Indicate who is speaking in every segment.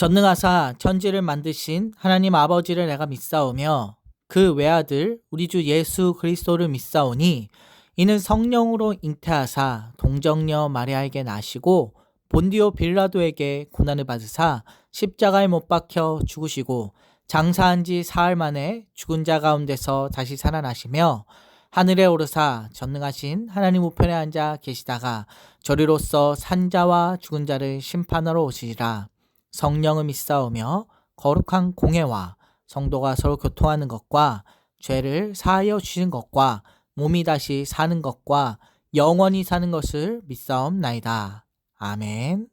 Speaker 1: 전능하사 천지를 만드신 하나님 아버지를 내가 믿사오며 그 외아들 우리 주 예수 그리스도를 믿사오니 이는 성령으로 잉태하사 동정녀 마리아에게 나시고 본디오 빌라도에게 고난을 받으사 십자가에 못 박혀 죽으시고 장사한 지 사흘 만에 죽은 자 가운데서 다시 살아나시며 하늘에 오르사 전능하신 하나님 우편에 앉아 계시다가 저리로서 산자와 죽은 자를 심판하러 오시리라. 성령을 믿사오며 거룩한 공회와 성도가 서로 교통하는 것과 죄를 사하여 주시는 것과 몸이 다시 사는 것과 영원히 사는 것을 믿사옵나이다. 아멘.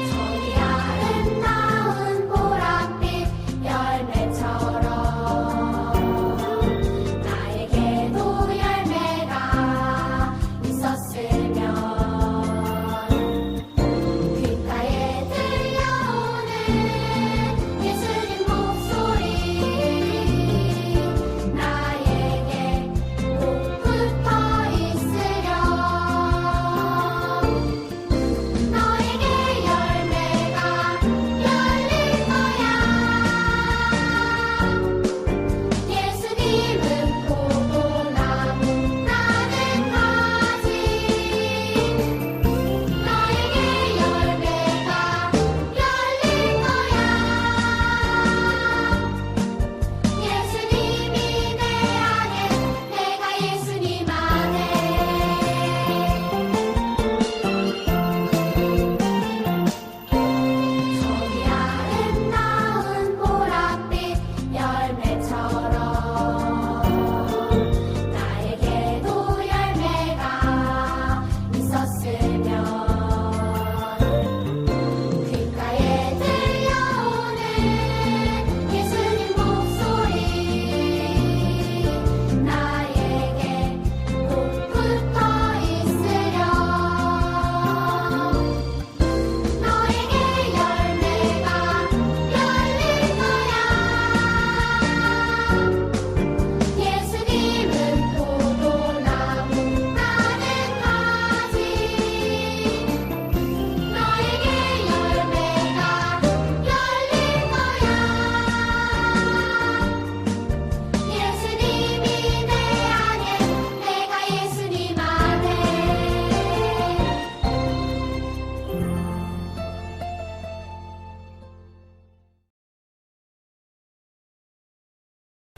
Speaker 2: 저희 아름다운 보랏빛 열매처럼 나에게도 열매가 있었으면 귓가에 들려오는 예수님 목소리 나에게 꼭 붙어 있으렴 너에게 열매가 열릴 거야. 예수님은 포도나무 나는 가지. 너에게 열매가 열릴 거야. 예수님이 내 안에 내가 예수님 안에 저희 아름다운 보랏빛 열매처럼 나에게도 열매가 있었으면 귓가에 들려오는 예수님 목소리 나에게 꼭 붙어 있으렴 너에게 열매가 열릴 거야. 예수님은 포도나무 나는 가지. 너에게 열매가 열릴 거야. 예수님이 내 안에 내가 예수님 안에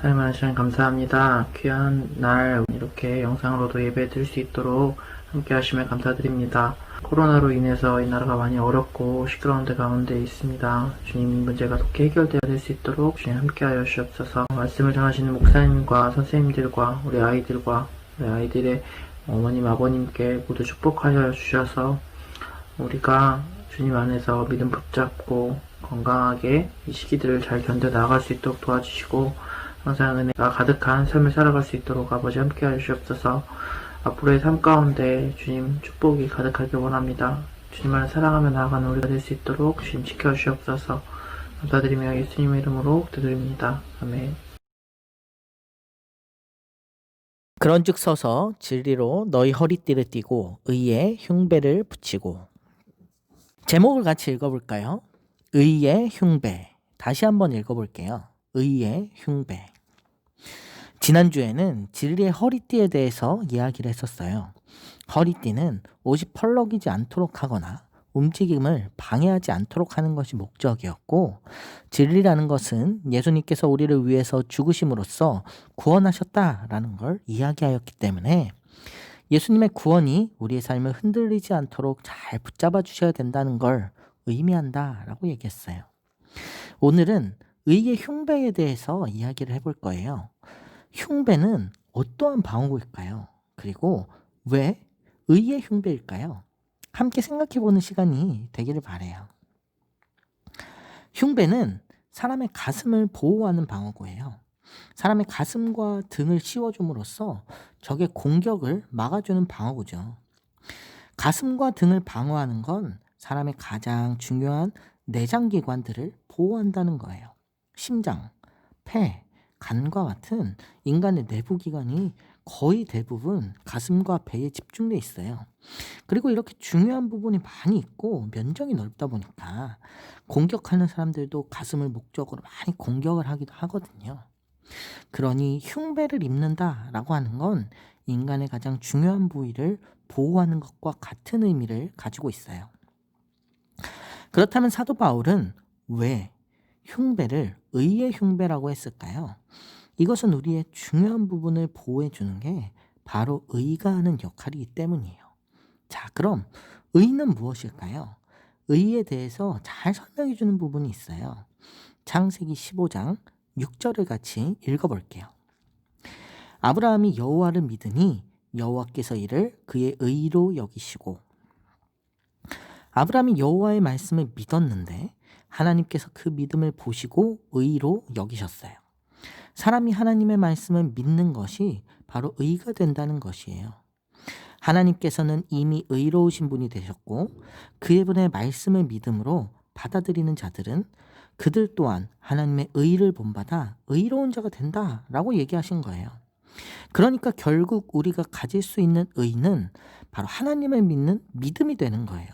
Speaker 3: 하나님 시간 감사합니다. 귀한 날 이렇게 영상으로도 예배 드릴 수 있도록 함께 하심에 감사드립니다. 코로나로 인해서 이 나라가 많이 어렵고 시끄러운 데 가운데 있습니다. 주님 이 문제가 돕게 해결되어야 될 수 있도록 주님 함께하여 주옵소서. 말씀을 전하시는 목사님과 선생님들과 우리 아이들과 우리 아이들의 어머님 아버님께 모두 축복하여 주셔서 우리가 주님 안에서 믿음 붙잡고 건강하게 이 시기들을 잘 견뎌 나갈 수 있도록 도와주시고 항상 은혜가 가득한 삶을 살아갈 수 있도록 아버지 함께하여 주옵소서. 앞으로의 삶 가운데 주님 축복이 가득하길 원합니다. 주님을 사랑하며 나아가는 우리가 될 수 있도록 주님 지켜주옵소서. 감사드리며 예수님의 이름으로 기도드립니다. 아멘.
Speaker 1: 그런즉 서서 진리로 너희 허리띠를 띠고 의의 흉배를 붙이고. 제목을 같이 읽어볼까요? 의의 흉배. 다시 한번 읽어볼게요. 의의 흉배. 지난주에는 진리의 허리띠에 대해서 이야기를 했었어요. 허리띠는 옷이 펄럭이지 않도록 하거나 움직임을 방해하지 않도록 하는 것이 목적이었고, 진리라는 것은 예수님께서 우리를 위해서 죽으심으로써 구원하셨다라는 걸 이야기하였기 때문에 예수님의 구원이 우리의 삶을 흔들리지 않도록 잘 붙잡아 주셔야 된다는 걸 의미한다라고 얘기했어요. 오늘은 의의 흉배에 대해서 이야기를 해볼 거예요. 흉배는 어떠한 방어구일까요? 그리고 왜 의의 흉배일까요? 함께 생각해보는 시간이 되기를 바라요. 흉배는 사람의 가슴을 보호하는 방어구예요. 사람의 가슴과 등을 씌워줌으로써 적의 공격을 막아주는 방어구죠. 가슴과 등을 방어하는 건 사람의 가장 중요한 내장기관들을 보호한다는 거예요. 심장, 폐, 간과 같은 인간의 내부기관이 거의 대부분 가슴과 배에 집중돼 있어요. 그리고 이렇게 중요한 부분이 많이 있고 면적이 넓다 보니까 공격하는 사람들도 가슴을 목적으로 많이 공격을 하기도 하거든요. 그러니 흉배를 입는다라고 하는 건 인간의 가장 중요한 부위를 보호하는 것과 같은 의미를 가지고 있어요. 그렇다면 사도 바울은 왜 흉배를 의의 흉배라고 했을까요? 이것은 우리의 중요한 부분을 보호해 주는 게 바로 의가 하는 역할이기 때문이에요. 자, 그럼 의는 무엇일까요? 의에 대해서 잘 설명해 주는 부분이 있어요. 창세기 15장 6절을 같이 읽어볼게요. 아브라함이 여호와를 믿으니 여호와께서 이를 그의 의로 여기시고. 아브라함이 여호와의 말씀을 믿었는데 하나님께서 그 믿음을 보시고 의로 여기셨어요. 사람이 하나님의 말씀을 믿는 것이 바로 의가 된다는 것이에요. 하나님께서는 이미 의로우신 분이 되셨고 그의 분의 말씀을 믿음으로 받아들이는 자들은 그들 또한 하나님의 의를 본받아 의로운 자가 된다라고 얘기하신 거예요. 그러니까 결국 우리가 가질 수 있는 의는 바로 하나님을 믿는 믿음이 되는 거예요.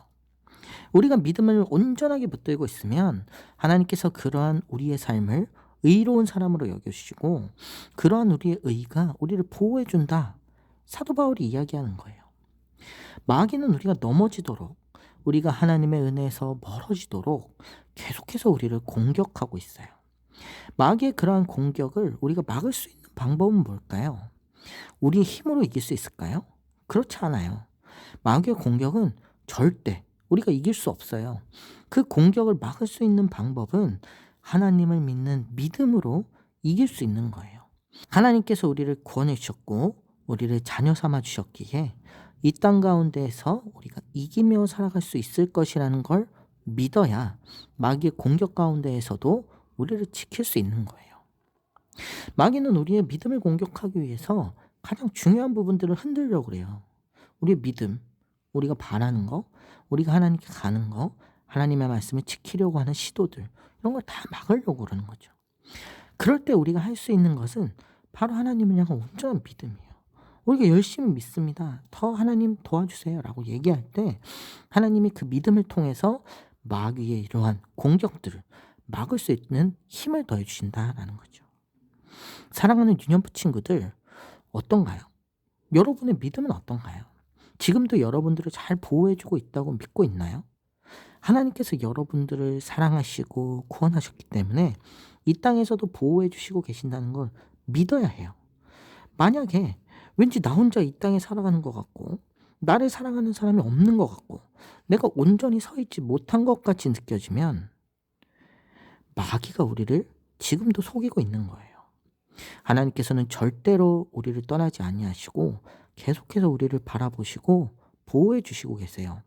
Speaker 1: 우리가 믿음을 온전하게 붙들고 있으면 하나님께서 그러한 우리의 삶을 의로운 사람으로 여겨주시고 그러한 우리의 의가 우리를 보호해준다. 사도 바울이 이야기하는 거예요. 마귀는 우리가 넘어지도록 우리가 하나님의 은혜에서 멀어지도록 계속해서 우리를 공격하고 있어요. 마귀의 그러한 공격을 우리가 막을 수 있는 방법은 뭘까요? 우리의 힘으로 이길 수 있을까요? 그렇지 않아요. 마귀의 공격은 절대 우리가 이길 수 없어요. 그 공격을 막을 수 있는 방법은 하나님을 믿는 믿음으로 이길 수 있는 거예요. 하나님께서 우리를 구원해 주셨고 우리를 자녀 삼아 주셨기에 이 땅 가운데에서 우리가 이기며 살아갈 수 있을 것이라는 걸 믿어야 마귀의 공격 가운데에서도 우리를 지킬 수 있는 거예요. 마귀는 우리의 믿음을 공격하기 위해서 가장 중요한 부분들을 흔들려고 그래요. 우리의 믿음, 우리가 바라는 거, 우리가 하나님께 가는 거, 하나님의 말씀을 지키려고 하는 시도들, 이런 걸 다 막으려고 그러는 거죠. 그럴 때 우리가 할 수 있는 것은 바로 하나님을 향한 온전한 믿음이에요. 우리가 열심히 믿습니다. 더 하나님 도와주세요 라고 얘기할 때 하나님이 그 믿음을 통해서 마귀의 이러한 공격들을 막을 수 있는 힘을 더해 주신다라는 거죠. 사랑하는 유년부 친구들, 어떤가요? 여러분의 믿음은 어떤가요? 지금도 여러분들을 잘 보호해주고 있다고 믿고 있나요? 하나님께서 여러분들을 사랑하시고 구원하셨기 때문에 이 땅에서도 보호해주시고 계신다는 걸 믿어야 해요. 만약에 왠지 나 혼자 이 땅에 살아가는 것 같고 나를 사랑하는 사람이 없는 것 같고 내가 온전히 서 있지 못한 것 같이 느껴지면 마귀가 우리를 지금도 속이고 있는 거예요. 하나님께서는 절대로 우리를 떠나지 아니하시고 계속해서 우리를 바라보시고 보호해 주시고 계세요.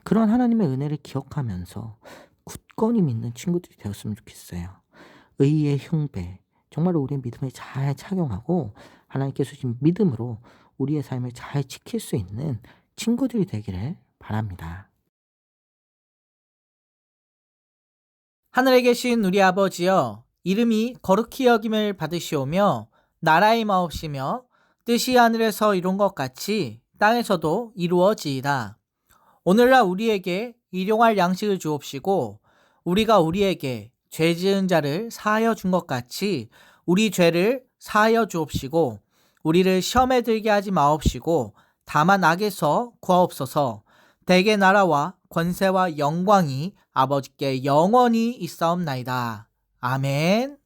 Speaker 1: 그런 하나님의 은혜를 기억하면서 굳건히 믿는 친구들이 되었으면 좋겠어요. 의의 흉배, 정말로 우리의 믿음을 잘 착용하고 하나님께서 주신 믿음으로 우리의 삶을 잘 지킬 수 있는 친구들이 되기를 바랍니다.
Speaker 4: 하늘에 계신 우리 아버지여, 이름이 거룩히 여김을 받으시오며 나라의 마옵시며 뜻이 하늘에서 이룬 것 같이 땅에서도 이루어지이다. 오늘날 우리에게 일용할 양식을 주옵시고 우리가 우리에게 죄 지은 자를 사하여 준 것 같이 우리 죄를 사하여 주옵시고 우리를 시험에 들게 하지 마옵시고 다만 악에서 구하옵소서. 대개 나라와 권세와 영광이 아버지께 영원히 있사옵나이다. 아멘.